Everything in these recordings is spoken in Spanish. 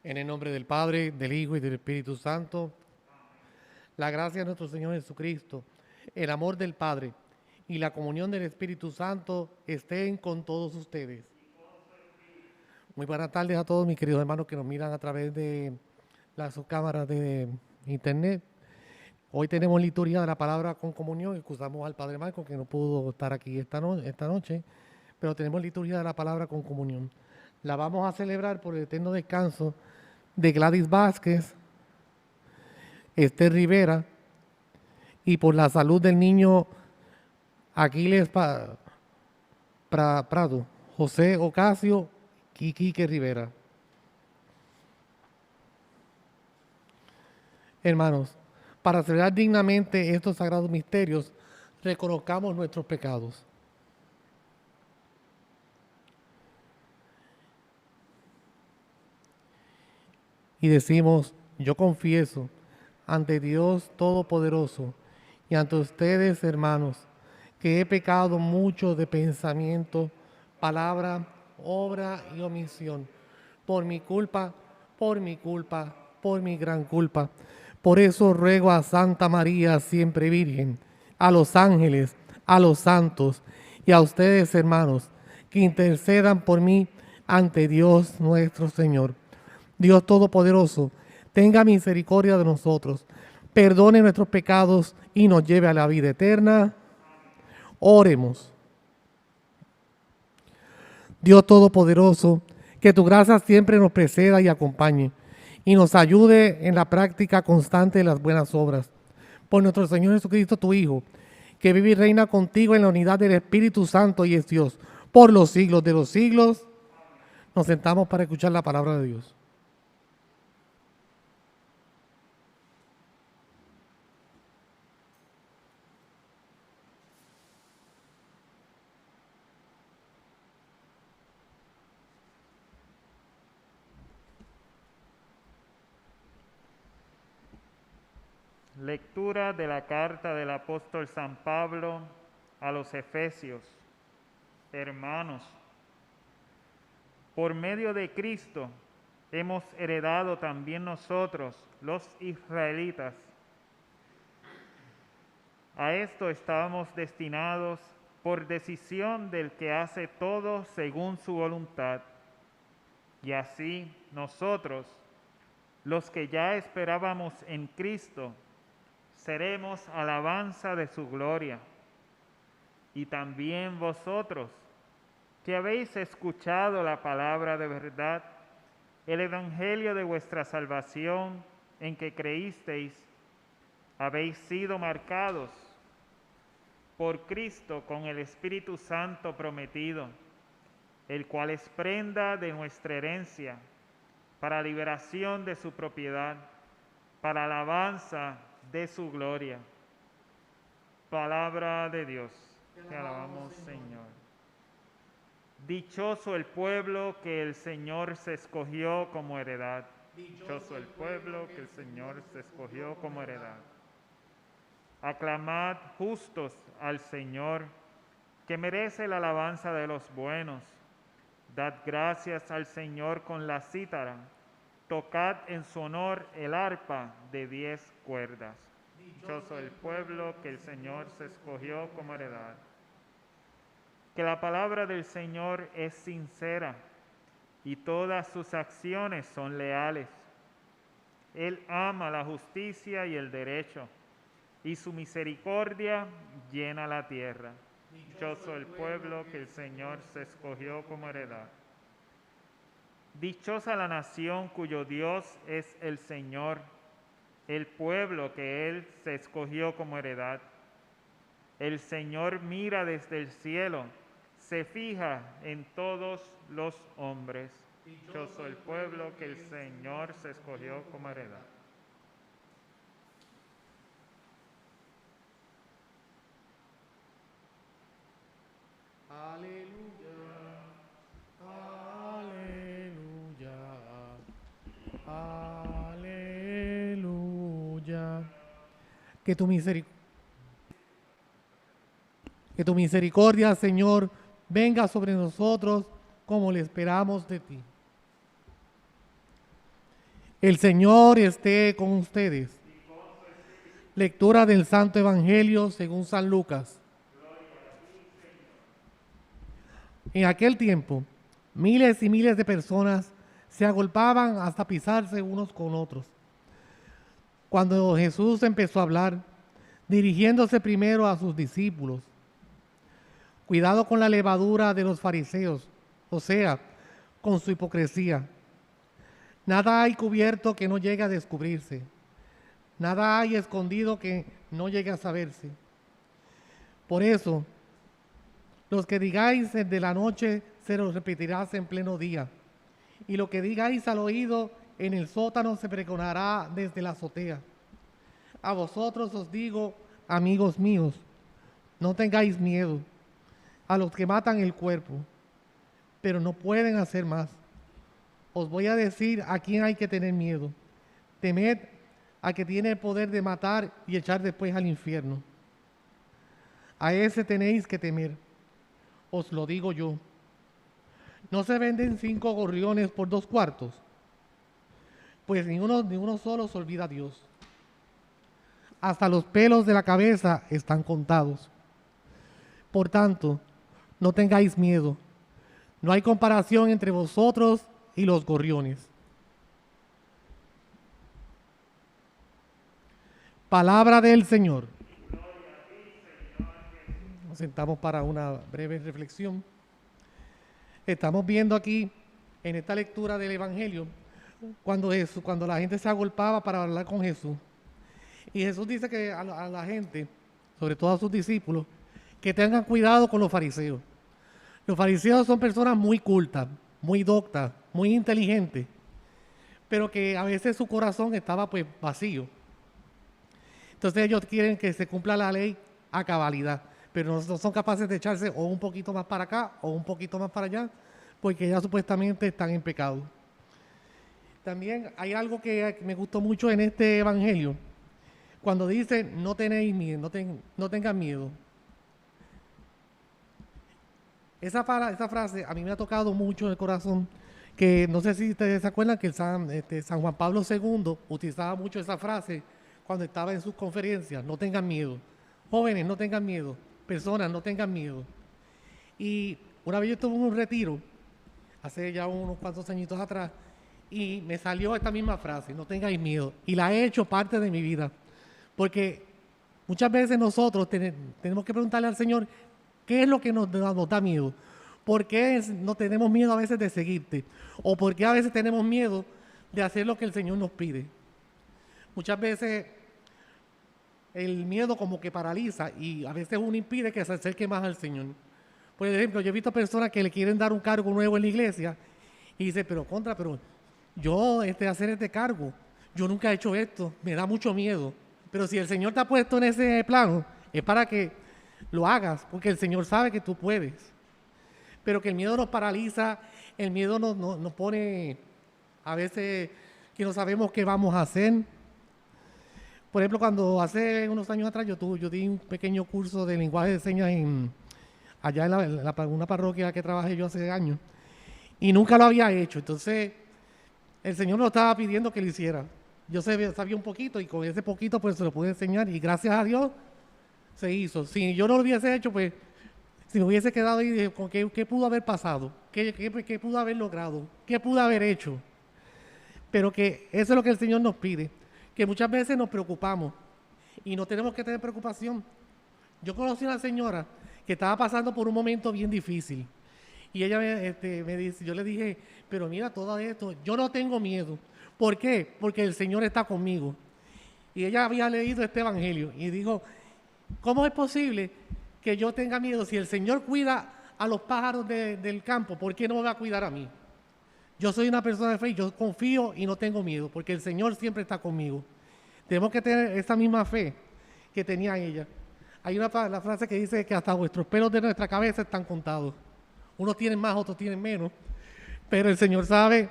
En el nombre del Padre, del Hijo y del Espíritu Santo, la gracia de nuestro Señor Jesucristo, el amor del Padre y la comunión del Espíritu Santo estén con todos ustedes. Muy buenas tardes a todos mis queridos hermanos que nos miran a través de las cámaras de internet. Hoy tenemos liturgia de la palabra con comunión. Excusamos al Padre Marco que no pudo estar aquí esta noche, pero tenemos liturgia de la palabra con comunión. La vamos a celebrar por el eterno descanso de Gladys Vázquez, Esther Rivera, y por la salud del niño Aquiles Prado, José Ocasio y Quique Rivera. Hermanos, para celebrar dignamente estos sagrados misterios, reconozcamos nuestros pecados. Y decimos, yo confieso ante Dios Todopoderoso y ante ustedes, hermanos, que he pecado mucho de pensamiento, palabra, obra y omisión, por mi culpa, por mi gran culpa. Por eso ruego a Santa María, siempre Virgen, a los ángeles, a los santos y a ustedes, hermanos, que intercedan por mí ante Dios nuestro Señor. Dios Todopoderoso, tenga misericordia de nosotros, perdone nuestros pecados y nos lleve a la vida eterna. Oremos. Dios Todopoderoso, que tu gracia siempre nos preceda y acompañe y nos ayude en la práctica constante de las buenas obras. Por nuestro Señor Jesucristo, tu Hijo, que vive y reina contigo en la unidad del Espíritu Santo y es Dios, por los siglos de los siglos. Nos sentamos para escuchar la palabra de Dios. Lectura de la carta del apóstol San Pablo a los Efesios. Hermanos, por medio de Cristo hemos heredado también nosotros, los israelitas. A esto estábamos destinados por decisión del que hace todo según su voluntad. Y así nosotros, los que ya esperábamos en Cristo, seremos alabanza de su gloria. Y también vosotros, que habéis escuchado la palabra de verdad, el evangelio de vuestra salvación en que creísteis, habéis sido marcados por Cristo con el Espíritu Santo prometido, el cual es prenda de nuestra herencia, para liberación de su propiedad, para alabanza de su gloria. Palabra de Dios. Te alabamos, Señor. Dichoso el pueblo que el Señor se escogió como heredad. Dichoso el pueblo que el Señor se escogió como heredad. Aclamad justos al Señor, que merece la alabanza de los buenos. Dad gracias al Señor con la cítara. Tocad en su honor el arpa de 10 cuerdas. Dichoso el pueblo que el Señor se escogió como heredad. Que la palabra del Señor es sincera y todas sus acciones son leales. Él ama la justicia y el derecho, y su misericordia llena la tierra. Dichoso el pueblo que el Señor se escogió como heredad. Dichosa la nación cuyo Dios es el Señor, el pueblo que Él se escogió como heredad. El Señor mira desde el cielo, se fija en todos los hombres. Dichoso el pueblo que el Señor se escogió como heredad. Aleluya, aleluya, aleluya. Que tu misericordia, Señor, venga sobre nosotros como le esperamos de ti. El Señor esté con ustedes. Lectura del Santo Evangelio según San Lucas. En aquel tiempo, miles y miles de personas se agolpaban hasta pisarse unos con otros. Cuando Jesús empezó a hablar, dirigiéndose primero a sus discípulos: cuidado con la levadura de los fariseos, o sea, con su hipocresía. Nada hay cubierto que no llegue a descubrirse. Nada hay escondido que no llegue a saberse. Por eso, los que digáis de la noche se los repetirás en pleno día, y lo que digáis al oído en el sótano se pregonará desde la azotea. A vosotros os digo, amigos míos, no tengáis miedo a los que matan el cuerpo, pero no pueden hacer más. Os voy a decir a quién hay que tener miedo. Temed a que tiene el poder de matar y echar después al infierno. A ese tenéis que temer. Os lo digo yo. ¿No se venden 5 gorriones por 2 cuartos? Pues ni uno solo se olvida a Dios. Hasta los pelos de la cabeza están contados. Por tanto, no tengáis miedo. No hay comparación entre vosotros y los gorriones. Palabra del Señor. Nos sentamos para una breve reflexión. Estamos viendo aquí, en esta lectura del Evangelio, cuando la gente se agolpaba para hablar con Jesús. Y Jesús dice que a la gente, sobre todo a sus discípulos, que tengan cuidado con los fariseos. Los fariseos son personas muy cultas, muy doctas, muy inteligentes, pero que a veces su corazón estaba pues vacío. Entonces ellos quieren que se cumpla la ley a cabalidad, pero no son capaces de echarse o un poquito más para acá o un poquito más para allá, porque ya supuestamente están en pecado. También hay algo que me gustó mucho en este evangelio, cuando dice no tenéis miedo, no tengan miedo. Esa frase a mí me ha tocado mucho en el corazón, que no sé si ustedes se acuerdan que San Juan Pablo II utilizaba mucho esa frase cuando estaba en sus conferencias: no tengan miedo. Jóvenes, no tengan miedo. Personas, no tengan miedo. Y una vez yo estuve en un retiro, hace ya unos cuantos añitos atrás, y me salió esta misma frase: no tengáis miedo. Y la he hecho parte de mi vida. Porque muchas veces nosotros tenemos que preguntarle al Señor qué es lo que nos da miedo. ¿Por qué no tenemos miedo a veces de seguirte? ¿O por qué a veces tenemos miedo de hacer lo que el Señor nos pide? Muchas veces el miedo como que paraliza y a veces uno impide que se acerque más al Señor. Por ejemplo, yo he visto personas que le quieren dar un cargo nuevo en la iglesia y dice, pero yo hacer este cargo, yo nunca he hecho esto, me da mucho miedo. Pero si el Señor te ha puesto en ese plano, es para que lo hagas, porque el Señor sabe que tú puedes. Pero que el miedo nos paraliza, el miedo nos pone a veces que no sabemos qué vamos a hacer. Por ejemplo, cuando hace unos años atrás yo di un pequeño curso de lenguaje de señas allá en una parroquia que trabajé yo hace años, y nunca lo había hecho. Entonces el Señor nos estaba pidiendo que lo hiciera. Yo sabía un poquito y con ese poquito pues se lo pude enseñar y gracias a Dios se hizo. Si yo no lo hubiese hecho, pues si me hubiese quedado ahí, ¿con qué pudo haber pasado? ¿Qué pudo haber logrado? ¿Qué pudo haber hecho? Pero que eso es lo que el Señor nos pide, que muchas veces nos preocupamos y no tenemos que tener preocupación. Yo conocí a una señora que estaba pasando por un momento bien difícil y ella me dice, yo le dije, pero mira todo esto, yo no tengo miedo. ¿Por qué? Porque el Señor está conmigo. Y ella había leído este evangelio y dijo, ¿cómo es posible que yo tenga miedo si el Señor cuida a los pájaros del campo? ¿Por qué no me va a cuidar a mí? Yo soy una persona de fe, yo confío y no tengo miedo, porque el Señor siempre está conmigo. Tenemos que tener esa misma fe que tenía ella. Hay la frase que dice que hasta vuestros pelos de nuestra cabeza están contados. Unos tienen más, otros tienen menos, pero el Señor sabe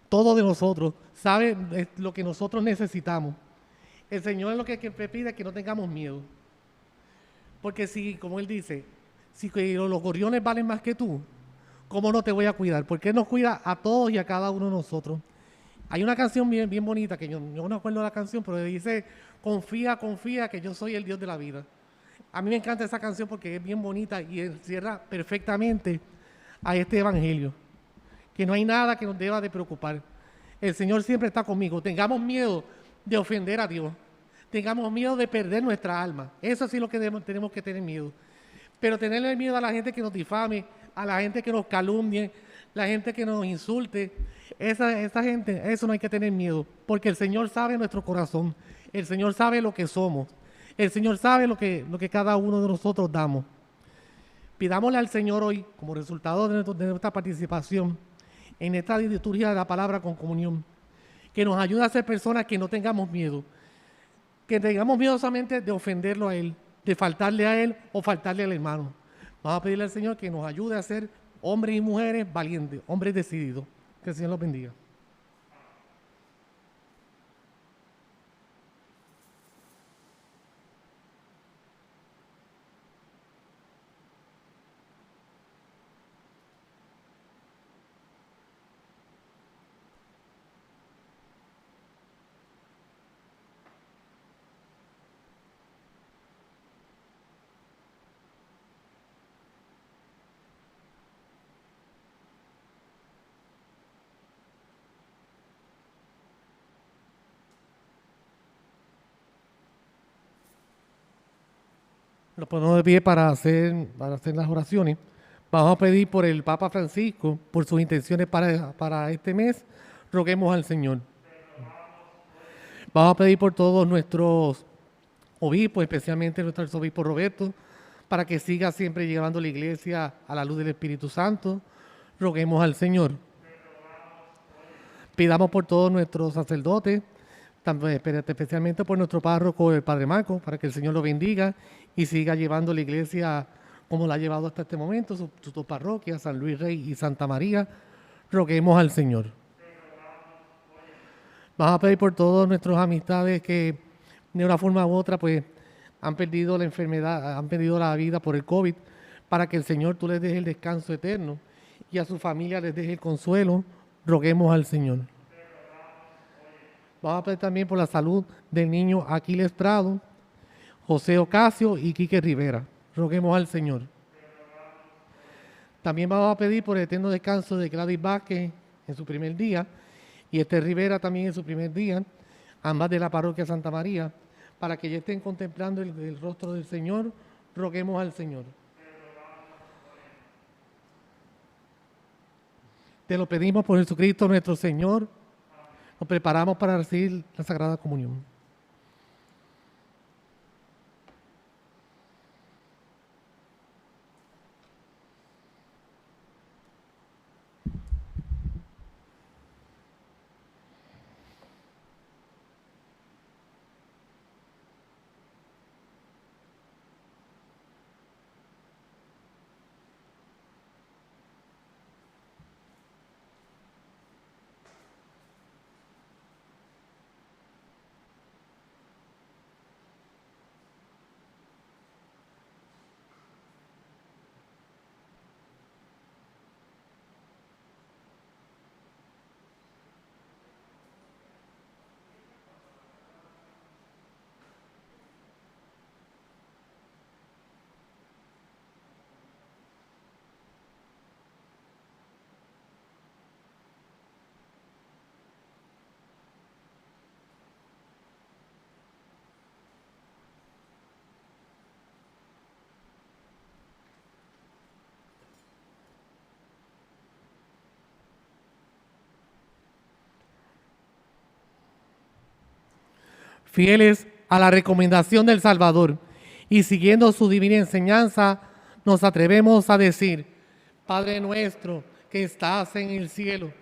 todo de nosotros, sabe lo que nosotros necesitamos. El Señor es lo que pide, que no tengamos miedo. Porque si, como Él dice, si los gorriones valen más que tú, ¿cómo no te voy a cuidar? Porque Él nos cuida a todos y a cada uno de nosotros. Hay una canción bien bonita, que yo no me acuerdo de la canción, pero dice, confía, confía que yo soy el Dios de la vida. A mí me encanta esa canción porque es bien bonita y encierra perfectamente a este evangelio, que no hay nada que nos deba de preocupar. El Señor siempre está conmigo. Tengamos miedo de ofender a Dios. Tengamos miedo de perder nuestra alma. Eso sí es lo que tenemos que tener miedo. Pero tenerle miedo a la gente que nos difame, a la gente que nos calumnie, la gente que nos insulte, esa gente, eso no hay que tener miedo, porque el Señor sabe nuestro corazón, el Señor sabe lo que somos, el Señor sabe lo que cada uno de nosotros damos. Pidámosle al Señor hoy, como resultado de nuestra participación en esta liturgia de la palabra con comunión, que nos ayude a ser personas que no tengamos miedo, que tengamos miedo solamente de ofenderlo a Él, de faltarle a Él o faltarle al hermano. Vamos a pedirle al Señor que nos ayude a ser hombres y mujeres valientes, hombres decididos. Que el Señor los bendiga. Nos ponemos de pie para hacer las oraciones. Vamos a pedir por el Papa Francisco, por sus intenciones para este mes. Roguemos al Señor. Vamos a pedir por todos nuestros obispos, especialmente nuestro arzobispo Roberto, para que siga siempre llevando la iglesia a la luz del Espíritu Santo. Roguemos al Señor. Pidamos por todos nuestros sacerdotes, especialmente por nuestro párroco, el Padre Marco, para que el Señor lo bendiga y siga llevando la iglesia como la ha llevado hasta este momento, sus dos parroquias, San Luis Rey y Santa María. Roguemos al Señor. Vamos a pedir por todas nuestras amistades que de una forma u otra pues han perdido la enfermedad, han perdido la vida por el COVID, para que el Señor tú les dejes el descanso eterno y a su familia les deje el consuelo. Roguemos al Señor. Vamos a pedir también por la salud del niño Aquiles Prado, José Ocasio y Quique Rivera. Roguemos al Señor. También vamos a pedir por el eterno descanso de Gladys Vázquez en su primer día y Esther Rivera también en su primer día, ambas de la parroquia Santa María, para que ya estén contemplando el rostro del Señor. Roguemos al Señor. Te lo pedimos por Jesucristo nuestro Señor. Nos preparamos para recibir la Sagrada Comunión. Fieles a la recomendación del Salvador y siguiendo su divina enseñanza, nos atrevemos a decir: Padre nuestro que estás en el cielo,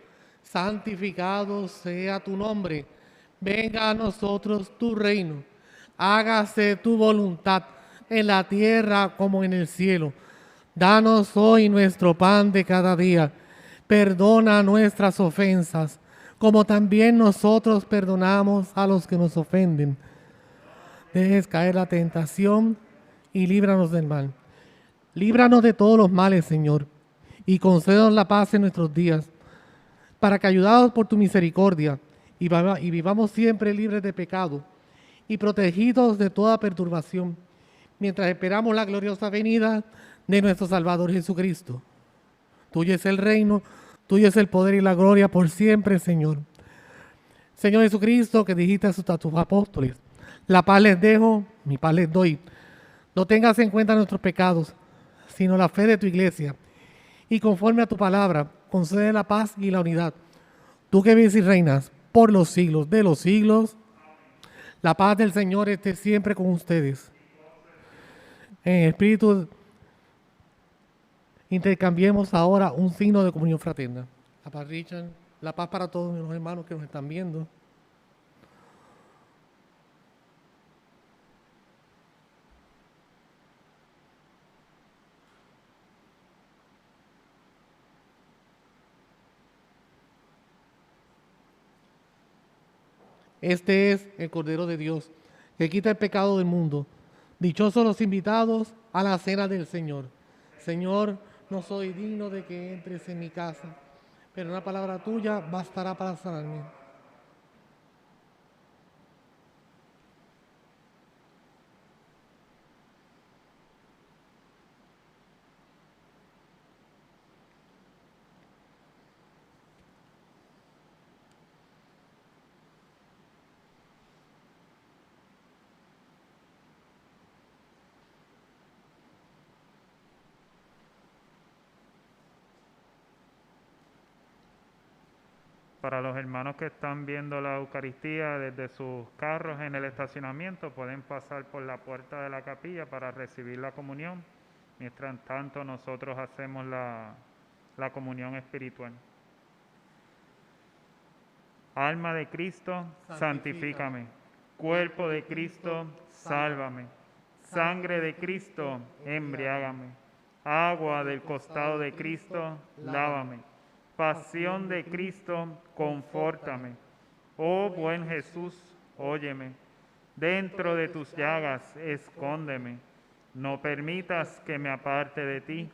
santificado sea tu nombre. Venga a nosotros tu reino. Hágase tu voluntad en la tierra como en el cielo. Danos hoy nuestro pan de cada día. Perdona nuestras ofensas, como también nosotros perdonamos a los que nos ofenden. Dejes caer la tentación y líbranos del mal. Líbranos de todos los males, Señor, y concédanos la paz en nuestros días, para que, ayudados por tu misericordia, y vivamos siempre libres de pecado y protegidos de toda perturbación, mientras esperamos la gloriosa venida de nuestro Salvador Jesucristo. Tuyo es el reino, tuyo es el poder y la gloria por siempre, Señor. Señor Jesucristo, que dijiste a tus apóstoles, la paz les dejo, mi paz les doy. No tengas en cuenta nuestros pecados, sino la fe de tu iglesia. Y conforme a tu palabra, concede la paz y la unidad. Tú que vives y reinas por los siglos de los siglos, la paz del Señor esté siempre con ustedes. En el espíritu, intercambiemos ahora un signo de comunión fraterna. La paz, Richard, la paz para todos los hermanos que nos están viendo. Este es el Cordero de Dios, que quita el pecado del mundo. Dichosos los invitados a la cena del Señor. Señor, no soy digno de que entres en mi casa, pero una palabra tuya bastará para sanarme. Para los hermanos que están viendo la Eucaristía desde sus carros en el estacionamiento, pueden pasar por la puerta de la capilla para recibir la comunión. Mientras tanto, nosotros hacemos la comunión espiritual. Alma de Cristo, santifícame. Cuerpo de Cristo, sálvame. Sangre de Cristo, embriágame. Agua del costado de Cristo, lávame. Pasión de Cristo, confórtame. Oh buen Jesús, óyeme. Dentro de tus llagas, escóndeme. No permitas que me aparte de ti.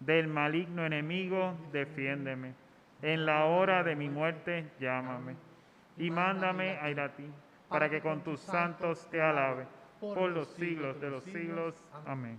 Del maligno enemigo, defiéndeme. En la hora de mi muerte, llámame. Y mándame a ir a ti, para que con tus santos te alabe, por los siglos de los siglos. Amén.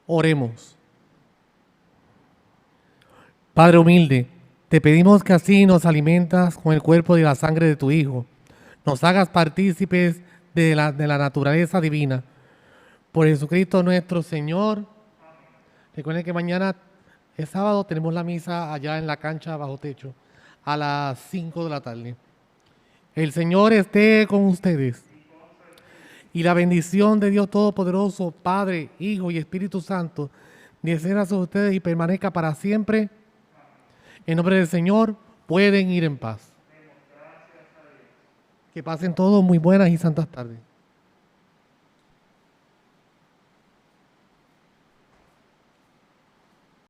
Oremos. Padre humilde, te pedimos que así nos alimentas con el cuerpo y la sangre de tu Hijo, nos hagas partícipes de la naturaleza divina. Por Jesucristo nuestro Señor. Recuerden que mañana es sábado, tenemos la misa allá en la cancha bajo techo a las 5 de la tarde. El Señor esté con ustedes. Y la bendición de Dios Todopoderoso, Padre, Hijo y Espíritu Santo, descienda sobre ustedes y permanezca para siempre. En nombre del Señor, pueden ir en paz. Que pasen todos muy buenas y santas tardes.